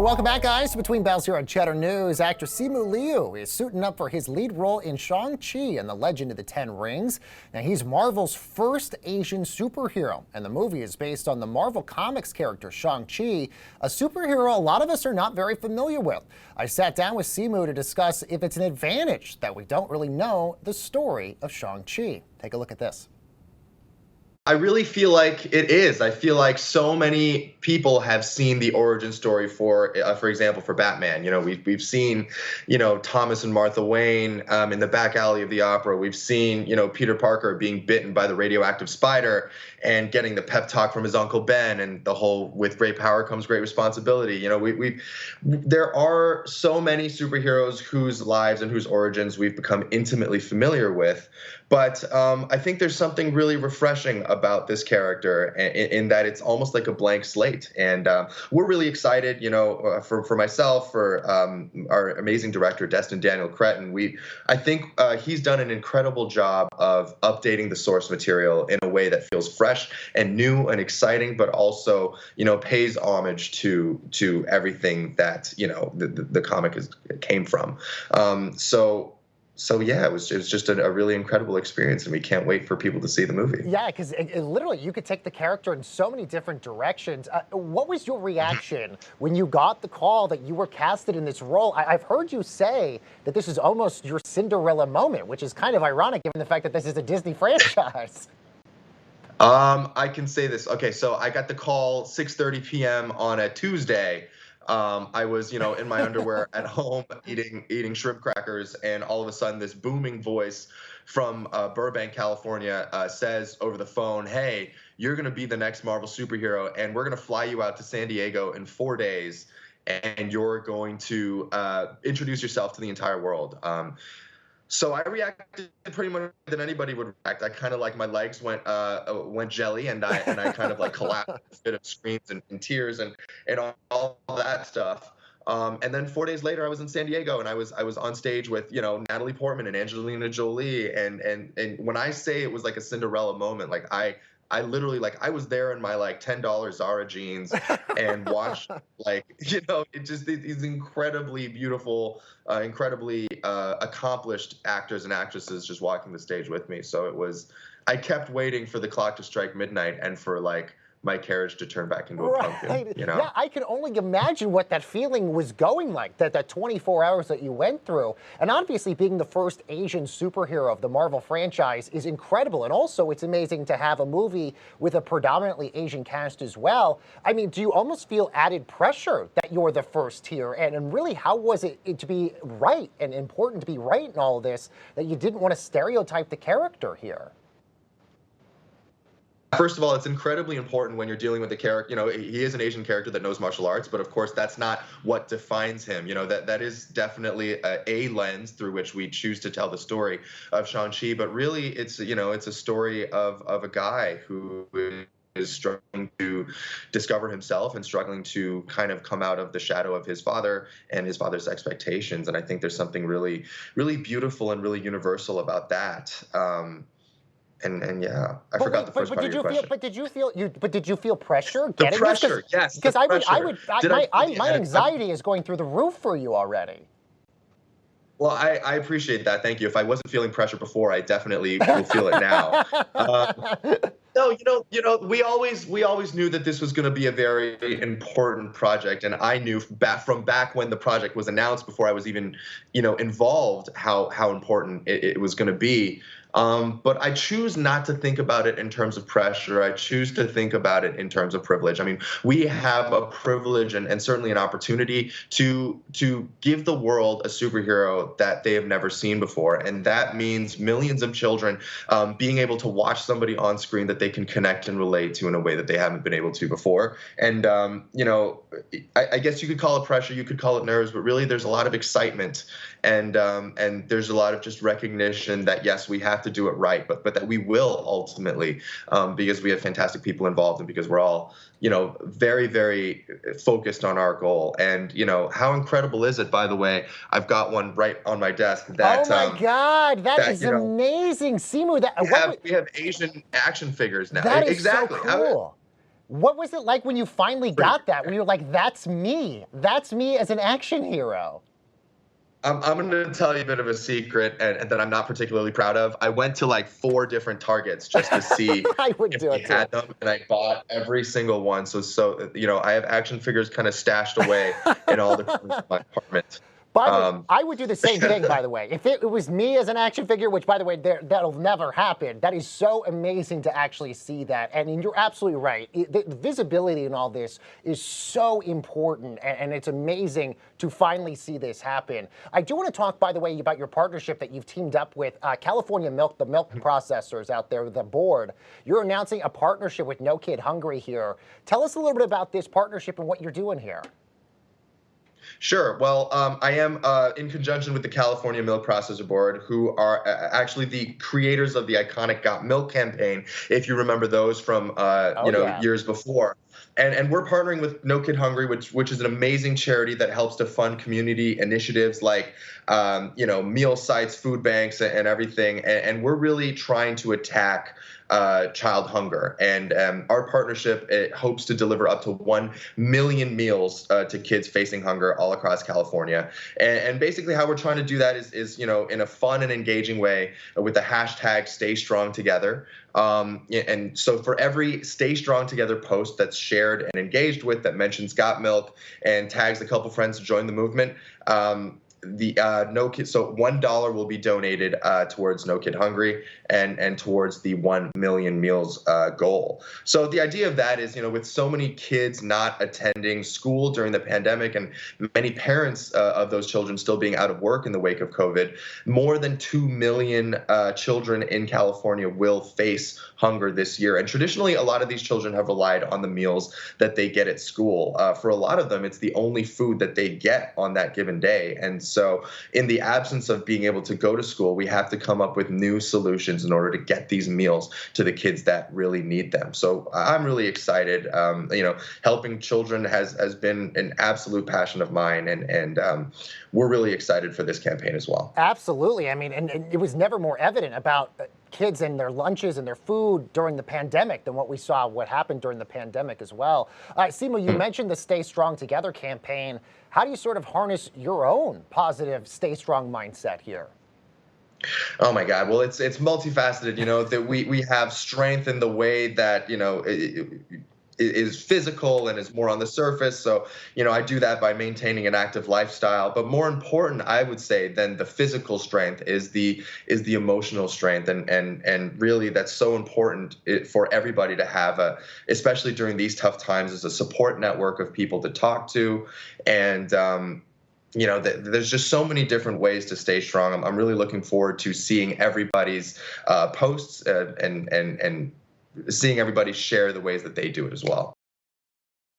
Welcome back, guys, to Between Bells here on Cheddar News. Actor Simu Liu is suiting up for his lead role in Shang-Chi and the Legend of the Ten Rings. Now, he's Marvel's first Asian superhero, and the movie is based on the Marvel Comics character Shang-Chi, a superhero a lot of us are not very familiar with. I sat down with Simu to discuss if it's an advantage that we don't really know the story of Shang-Chi. Take a look at this. I really feel like it is. I feel like so many people have seen the origin story for example, for Batman. You know, we've seen, Thomas and Martha Wayne in the back alley of the opera. We've seen, Peter Parker being bitten by the radioactive spider and getting the pep talk from his Uncle Ben, and the whole "with great power comes great responsibility." There are so many superheroes whose lives and whose origins we've become intimately familiar with. But I think there's something really refreshing about this character in that it's almost like a blank slate. And we're really excited, for myself, for our amazing director, Destin Daniel Cretton. I think he's done an incredible job of updating the source material in a way that feels fresh and new and exciting, but also, pays homage to everything that, the comic came from. So yeah, it was just a really incredible experience, and we can't wait for people to see the movie. Yeah, because literally you could take the character in so many different directions. What was your reaction when you got the call that you were casted in this role? I've heard you say that this is almost your Cinderella moment, which is kind of ironic given the fact that this is a Disney franchise. I can say this. Okay, so I got the call 6:30 p.m. on a Tuesday. I was, in my underwear at home eating shrimp crackers, and all of a sudden this booming voice from Burbank, California says over the phone, "Hey, you're going to be the next Marvel superhero, and we're going to fly you out to San Diego in 4 days, and you're going to introduce yourself to the entire world." So I reacted pretty much than anybody would react. I kind of my legs went jelly, and I kind of collapsed, a bit of screams and tears and all that stuff. And then 4 days later, I was in San Diego, and I was on stage with Natalie Portman and Angelina Jolie, and when I say it was like a Cinderella moment, I literally I was there in my $10 Zara jeans and watched it just these incredibly beautiful, incredibly accomplished actors and actresses just walking the stage with me. So I kept waiting for the clock to strike midnight and for my carriage to turn back into a pumpkin. Yeah, I can only imagine what that feeling was going like, that 24 hours that you went through. And obviously being the first Asian superhero of the Marvel franchise is incredible. And also it's amazing to have a movie with a predominantly Asian cast as well. I mean, do you almost feel added pressure that you're the first here? And really, how was it to be right and important to be right in all of this, that you didn't want to stereotype the character here? First of all, it's incredibly important when you're dealing with a character. He is an Asian character that knows martial arts, but of course that's not what defines him. That is definitely a lens through which we choose to tell the story of Shang-Chi. But really, it's a story of a guy who is struggling to discover himself and struggling to kind of come out of the shadow of his father and his father's expectations. And I think there's something really, really beautiful and really universal about that. And yeah, I forgot the first part of your question. Did you feel pressure getting the pressure? Yes, because my anxiety is going through the roof for you already. Well, I appreciate that. Thank you. If I wasn't feeling pressure before, I definitely will feel it now. No, we always knew that this was going to be a very important project, and I knew from back when the project was announced, before I was even, involved, how important it was going to be. But I choose not to think about it in terms of pressure. I choose to think about it in terms of privilege. I mean, we have a privilege and certainly an opportunity to give the world a superhero that they have never seen before. And that means millions of children being able to watch somebody on screen that they can connect and relate to in a way that they haven't been able to before. And, I guess you could call it pressure, you could call it nerves, but really there's a lot of excitement and there's a lot of just recognition that, yes, we have to do it right, but that we will ultimately, because we have fantastic people involved and because we're all, very, very focused on our goal. And, how incredible is it, by the way, I've got one right on my desk that, oh my God, that is amazing. Simu, we have Asian action figures now. That is exactly. So cool. What was it like when you finally Pretty got that? When you were like, that's me. That's me as an action hero. I'm going to tell you a bit of a secret and that I'm not particularly proud of. I went to like 4 different Targets just to see I would if do they it too. had them, and I bought every single one. So I have action figures kind of stashed away in all the corners of my apartment. By the way, Um, I would do the same thing, by the way. If it was me as an action figure, which, by the way, that'll never happen, that is so amazing to actually see that. And you're absolutely right. The visibility in all this is so important, and it's amazing to finally see this happen. I do want to talk, by the way, about your partnership that you've teamed up with California Milk, the milk processors out there, the board. You're announcing a partnership with No Kid Hungry here. Tell us a little bit about this partnership and what you're doing here. Sure. Well, I am in conjunction with the California Milk Processor Board, who are actually the creators of the iconic Got Milk campaign, if you remember those from Oh, yeah. years before. And we're partnering with No Kid Hungry, which is an amazing charity that helps to fund community initiatives like meal sites, food banks, and everything. And we're really trying to attack child hunger. And our partnership, it hopes to deliver up to 1 million meals to kids facing hunger all across California. And basically how we're trying to do that is in a fun and engaging way with the hashtag Stay Strong Together. And so for every Stay Strong Together post that's shared and engaged with that mentions Got Milk and tags a couple friends to join the movement, the No Kid, so $1 will be donated towards No Kid Hungry and towards the 1 million meals goal. So the idea of that is, with so many kids not attending school during the pandemic and many parents of those children still being out of work in the wake of COVID, more than 2 million children in California will face hunger this year. And traditionally, a lot of these children have relied on the meals that they get at school. For a lot of them, it's the only food that they get on that given day. And so in the absence of being able to go to school, we have to come up with new solutions in order to get these meals to the kids that really need them. So I'm really excited. Helping children has been an absolute passion of mine, and we're really excited for this campaign as well. Absolutely. I mean, and it was never more evident about kids and their lunches and their food during the pandemic than what happened during the pandemic as well. Simu, you mentioned the Stay Strong Together campaign. How do you sort of harness your own positive Stay Strong mindset here? Oh my God. Well, it's multifaceted, that we have strength in the way that, is physical and is more on the surface. So, I do that by maintaining an active lifestyle. But more important, I would say, than the physical strength is the emotional strength. And really that's so important for everybody to have, especially during these tough times, as a support network of people to talk to. And, there's just so many different ways to stay strong. I'm really looking forward to seeing everybody's posts and seeing everybody share the ways that they do it as well.